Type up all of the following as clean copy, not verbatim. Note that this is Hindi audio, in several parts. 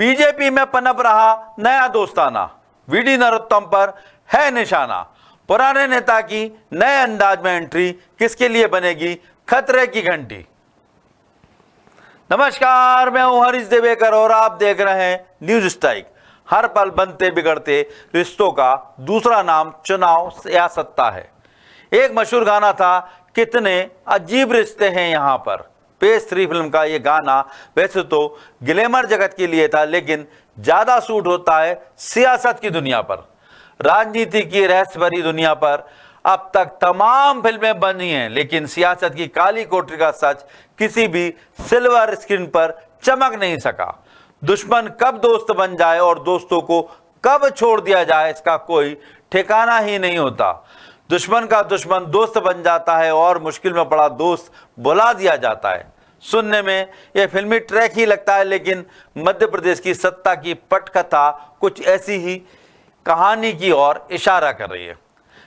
बीजेपी में पनप रहा नया दोस्ताना, वीडी नरोत्तम पर है निशाना। पुराने नेता की नए अंदाज में एंट्री, किसके लिए बनेगी खतरे की घंटी। नमस्कार, मैं हूं हरीश देवेकर और आप देख रहे हैं न्यूज स्ट्राइक। हर पल बनते बिगड़ते रिश्तों का दूसरा नाम चुनाव या सत्ता है। एक मशहूर गाना था, कितने अजीब रिश्ते हैं यहाँ पर। पेश 3 फिल्म का ये गाना वैसे तो ग्लैमर जगत के लिए था, लेकिन ज्यादा सूट होता है सियासत की दुनिया पर, राजनीति की रहस्य भरी दुनिया पर। अब तक तमाम फिल्में बनी हैं, लेकिन सियासत की काली कोठरी का सच किसी भी सिल्वर स्क्रीन पर चमक नहीं सका। दुश्मन कब दोस्त बन जाए और दोस्तों को कब छोड़ दिया जाए, इसका कोई ठिकाना ही नहीं होता। दुश्मन का दुश्मन दोस्त बन जाता है और मुश्किल में पड़ा दोस्त बुला दिया जाता है। सुनने में यह फिल्मी ट्रैक ही लगता है, लेकिन मध्य प्रदेश की सत्ता की पटकथा कुछ ऐसी ही कहानी की ओर इशारा कर रही है,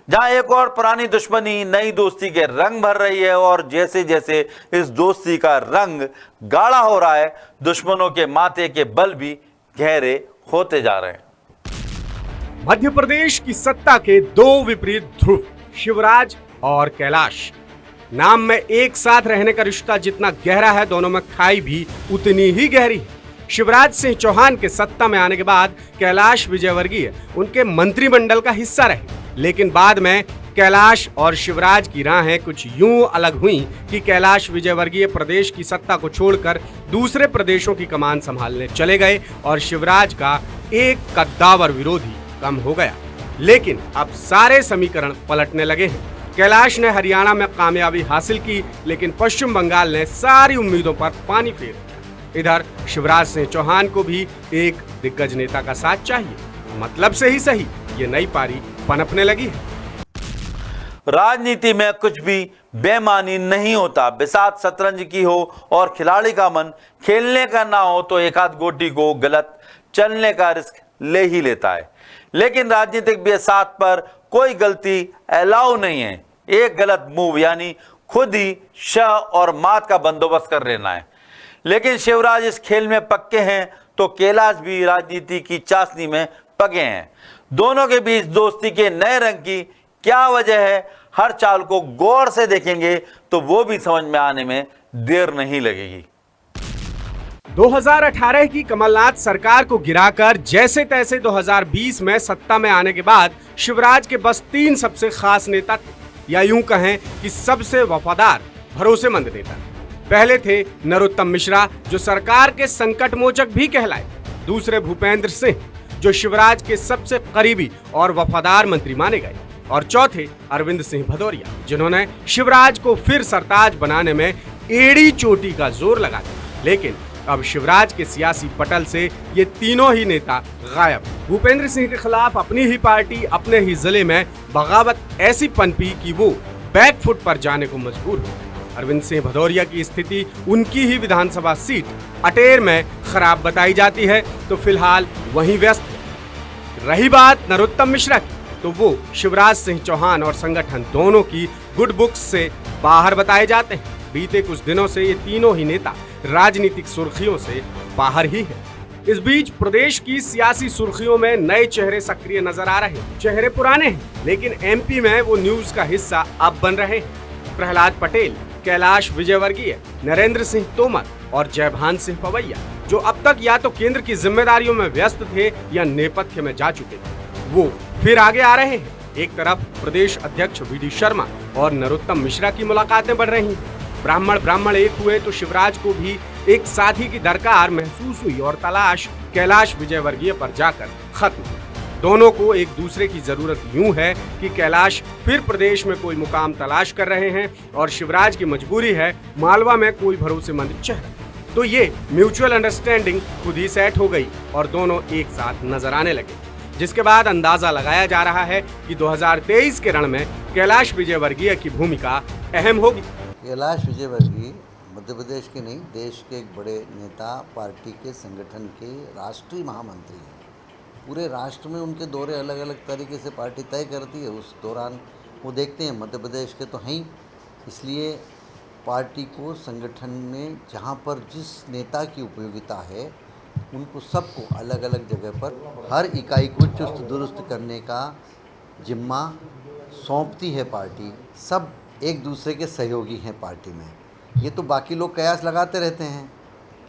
जहां एक और पुरानी दुश्मनी नई दोस्ती के रंग भर रही है। और जैसे जैसे इस दोस्ती का रंग गाढ़ा हो रहा है, दुश्मनों के माथे के बल भी गहरे होते जा रहे हैं। मध्य प्रदेश की सत्ता के दो विपरीत ध्रुव, शिवराज और कैलाश। नाम में एक साथ रहने का रिश्ता जितना गहरा है, दोनों में खाई भी उतनी ही गहरी है। शिवराज सिंह चौहान के सत्ता में आने के बाद कैलाश विजयवर्गीय उनके मंत्रिमंडल का हिस्सा रहे, लेकिन बाद में कैलाश और शिवराज की राहें कुछ यूं अलग हुई कि कैलाश विजयवर्गीय प्रदेश की सत्ता को छोड़कर दूसरे प्रदेशों की कमान संभालने चले गए और शिवराज का एक कद्दावर विरोधी कम हो गया। लेकिन अब सारे समीकरण पलटने लगे हैं। कैलाश ने हरियाणा में कामयाबी हासिल की, लेकिन पश्चिम बंगाल ने सारी उम्मीदों पर पानी फेर दिया। इधर शिवराज सिंह चौहान को भी एक दिग्गज नेता का साथ चाहिए। मतलब से ही सही, ये नई पारी पनपने लगी है। राजनीति में कुछ भी बेमानी नहीं होता। बिसात शतरंज की हो और खिलाड़ी का मन खेलने का ना हो तो एक आध गोटी को गलत चलने का रिस्क ले ही लेता है, लेकिन राजनीतिक बिसात पर कोई गलती अलाउ नहीं है। एक गलत मूव यानी खुद ही शह और मात का बंदोबस्त कर लेना है। लेकिन शिवराज इस खेल में पक्के हैं तो कैलाश भी राजनीति की चाशनी में पगे हैं। दोनों के बीच दोस्ती के नए रंग की क्या वजह है, हर चाल को गौर से देखेंगे तो वो भी समझ में आने में देर नहीं लगेगी। 2018 की कमलनाथ सरकार को गिराकर जैसे तैसे 2020 में सत्ता में आने के बाद शिवराज के बस 3 सबसे खास नेता थे, या यूं कहें कि सबसे वफादार भरोसेमंद नेता। पहले थे नरोत्तम मिश्रा, जो सरकार के संकट मोचक भी कहलाए। दूसरे भूपेंद्र सिंह, जो शिवराज के सबसे करीबी और वफादार मंत्री माने गए। और चौथे अरविंद सिंह भदौरिया, जिन्होंने शिवराज को फिर सरताज बनाने में एड़ी चोटी का जोर लगा दिया। लेकिन अब शिवराज के सियासी पटल से ये तीनों ही नेता गायब। भूपेंद्र सिंह के खिलाफ अपनी ही पार्टी अपने ही जिले में बगावत ऐसी पनपी कि वो बैकफुट पर जाने को मजबूर हो। अरविंद सिंह भदौरिया की स्थिति उनकी ही विधानसभा सीट अटेर में खराब बताई जाती है, तो फिलहाल वहीं व्यस्त है। रही बात नरोत्तम मिश्रा की, तो वो शिवराज सिंह चौहान और संगठन दोनों की गुड बुक्स से बाहर बताए जाते हैं। बीते कुछ दिनों से ये तीनों ही नेता राजनीतिक सुर्खियों से बाहर ही है। इस बीच प्रदेश की सियासी सुर्खियों में नए चेहरे सक्रिय नजर आ रहे हैं। चेहरे पुराने हैं, लेकिन एमपी में वो न्यूज का हिस्सा अब बन रहे हैं। प्रहलाद पटेल, कैलाश विजयवर्गीय, नरेंद्र सिंह तोमर और जयभान सिंह पवैया, जो अब तक या तो केंद्र की जिम्मेदारियों में व्यस्त थे या नेपथ्य में जा चुके थे, वो फिर आगे आ रहे हैं। एक तरफ प्रदेश अध्यक्ष वीडी शर्मा और नरोत्तम मिश्रा की मुलाकातें बढ़ रही हैं। ब्राह्मण एक हुए तो शिवराज को भी एक साथी की दरकार महसूस हुई और तलाश कैलाश विजयवर्गीय पर जाकर खत्म। दोनों को एक दूसरे की जरूरत यूं है कि कैलाश फिर प्रदेश में कोई मुकाम तलाश कर रहे हैं और शिवराज की मजबूरी है मालवा में कोई भरोसेमंद चेहरा। तो ये म्यूचुअल अंडरस्टैंडिंग खुद ही सेट हो गई और दोनों एक साथ नजर आने लगे, जिसके बाद अंदाजा लगाया जा रहा है कि 2023 के रण में कैलाश विजयवर्गीय की भूमिका अहम होगी। कैलाश विजयवर्गीय मध्य प्रदेश के नहीं, देश के एक बड़े नेता, पार्टी के संगठन के राष्ट्रीय महामंत्री हैं। पूरे राष्ट्र में उनके दौरे अलग अलग तरीके से पार्टी तय करती है। उस दौरान वो देखते हैं, मध्य प्रदेश के तो हैं ही, इसलिए पार्टी को संगठन में जहाँ पर जिस नेता की उपयोगिता है उनको सबको अलग अलग जगह पर हर इकाई को चुस्त दुरुस्त करने का जिम्मा सौंपती है पार्टी। सब एक दूसरे के सहयोगी हैं पार्टी में। ये तो बाकी लोग कयास लगाते रहते हैं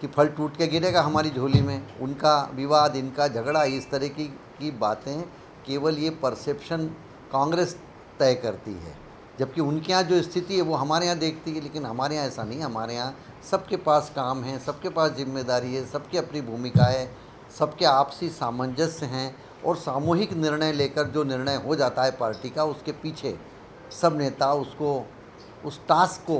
कि फल टूट के गिरेगा हमारी झोली में, उनका विवाद, इनका झगड़ा, इस तरह की बातें केवल ये परसेप्शन कांग्रेस तय करती है, जबकि उनके यहाँ जो स्थिति है वो हमारे यहाँ देखती है। लेकिन हमारे यहाँ ऐसा नहीं, हमारे यहाँ सबके पास काम है, सबके पास जिम्मेदारी है, सबकी अपनी भूमिका है, सबके आपसी सामंजस्य हैं और सामूहिक निर्णय लेकर जो निर्णय हो जाता है पार्टी का, उसके पीछे सब नेता उस टास्क को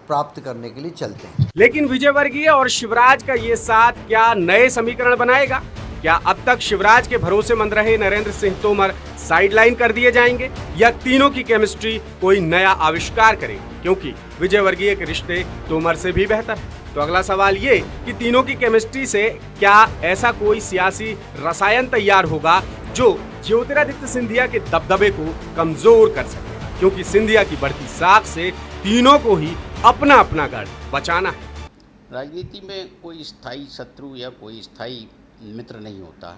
प्राप्त करने के लिए चलते हैं। लेकिन विजयवर्गीय और शिवराज का ये साथ क्या नए समीकरण बनाएगा? क्या अब तक शिवराज के भरोसेमंद रहे नरेंद्र सिंह तोमर साइडलाइन कर दिए जाएंगे या तीनों की केमिस्ट्री कोई नया आविष्कार करेगी? क्योंकि विजयवर्गीय के रिश्ते तोमर से भी बेहतर है। तो अगला सवाल ये कि तीनों की केमिस्ट्री से क्या ऐसा कोई सियासी रसायन तैयार होगा जो ज्योतिरादित्य सिंधिया के दबदबे को कमजोर कर सके? क्योंकि सिंधिया की बढ़ती साख से तीनों को ही अपना अपना गढ़ बचाना है। राजनीति में कोई स्थायी शत्रु या कोई स्थायी मित्र नहीं होता।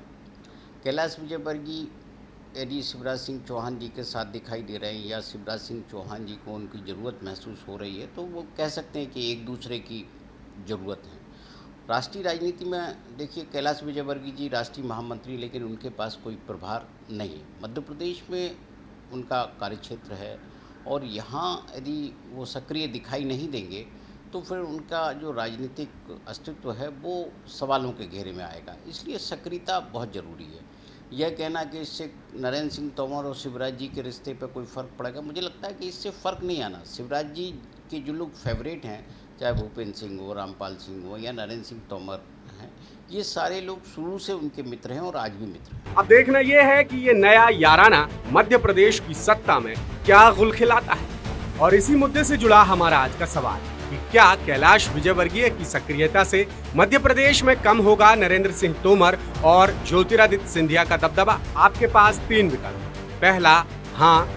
कैलाश विजयवर्गीय यदि शिवराज सिंह चौहान जी के साथ दिखाई दे रहे हैं या शिवराज सिंह चौहान जी को उनकी ज़रूरत महसूस हो रही है, तो वो कह सकते हैं कि एक दूसरे की ज़रूरत है। राष्ट्रीय राजनीति में देखिए, कैलाश विजयवर्गीय जी राष्ट्रीय महामंत्री, लेकिन उनके पास कोई प्रभार नहीं है। मध्य प्रदेश में उनका कार्यक्षेत्र है और यहाँ यदि वो सक्रिय दिखाई नहीं देंगे तो फिर उनका जो राजनीतिक अस्तित्व है वो सवालों के घेरे में आएगा। इसलिए सक्रियता बहुत ज़रूरी है। यह कहना कि इससे नरेंद्र सिंह तोमर और शिवराज जी के रिश्ते पर कोई फ़र्क पड़ेगा, मुझे लगता है कि इससे फ़र्क नहीं आना। शिवराज जी के जो लोग फेवरेट हैं, चाहे भूपेंद्र सिंह हो, रामपाल सिंह हो या नरेंद्र सिंह तोमर हैं, ये सारे लोग शुरू से उनके मित्र हैं और आज भी मित्र हैं। अब देखना यह है कि ये नया याराना मध्य प्रदेश की सत्ता में क्या गुल खिलाता है। और इसी मुद्दे से जुड़ा हमारा आज का सवाल कि क्या कैलाश विजयवर्गीय की सक्रियता से मध्य प्रदेश में कम होगा नरेंद्र सिंह तोमर और ज्योतिरादित्य सिंधिया का दबदबा? आपके पास 3 विकल्प, पहला हाँ,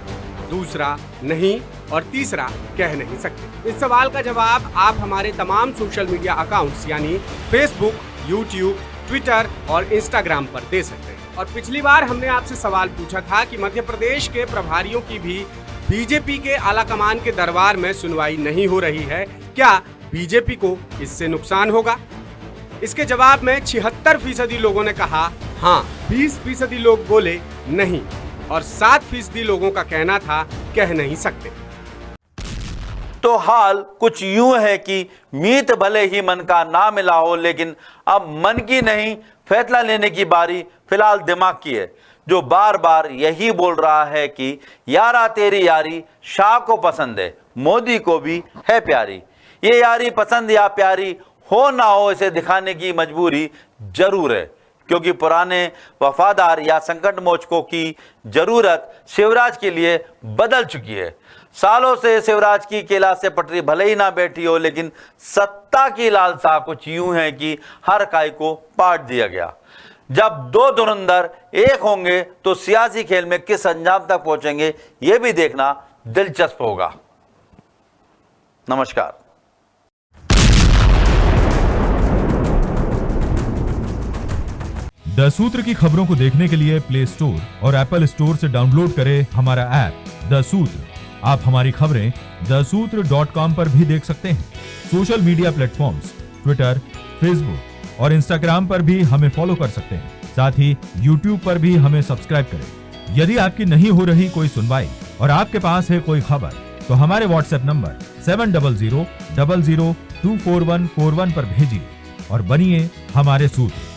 दूसरा नहीं और तीसरा कह नहीं सकते। इस सवाल का जवाब आप हमारे तमाम सोशल मीडिया अकाउंट्स यानी फेसबुक, यूट्यूब, ट्विटर और इंस्टाग्राम पर दे सकते हैं। और पिछली बार हमने आपसे सवाल पूछा था कि मध्य प्रदेश के प्रभारियों की भी बीजेपी के आलाकमान के दरबार में सुनवाई नहीं हो रही है, क्या बीजेपी को इससे नुकसान होगा? इसके जवाब में 76% लोगों ने कहा हाँ, 20% लोग बोले नहीं और 7% लोगों का कहना था कह नहीं सकते। तो हाल कुछ यूं है कि मीत भले ही मन का ना मिला हो, लेकिन अब मन की नहीं, फैसला लेने की बारी फिलहाल दिमाग की है, जो बार बार यही बोल रहा है कि यारा तेरी यारी शाह को पसंद है, मोदी को भी है प्यारी। ये यारी पसंद या प्यारी हो ना हो, इसे दिखाने की मजबूरी जरूर है, क्योंकि पुराने वफादार या संकट मोचकों की जरूरत शिवराज के लिए बदल चुकी है। सालों से शिवराज की कैलाश से पटरी भले ही ना बैठी हो, लेकिन सत्ता की लालसा कुछ यूं है कि हर काय को पाट दिया गया। जब 2 धुरंधर एक होंगे तो सियासी खेल में किस अंजाम तक पहुंचेंगे, यह भी देखना दिलचस्प होगा। नमस्कार। द सूत्र की खबरों को देखने के लिए प्ले स्टोर और एप्पल स्टोर से डाउनलोड करें हमारा ऐप द सूत्र। आप हमारी खबरें thesutra.com पर भी देख सकते हैं। Social media platforms Twitter, Facebook और इंस्टाग्राम पर भी हमें फॉलो कर सकते हैं। साथ ही यूट्यूब पर भी हमें सब्सक्राइब करें। यदि आपकी नहीं हो रही कोई सुनवाई और आपके पास है कोई खबर, तो हमारे व्हाट्सएप नंबर 700000244141 पर भेजिए और बनिए हमारे सूत्र।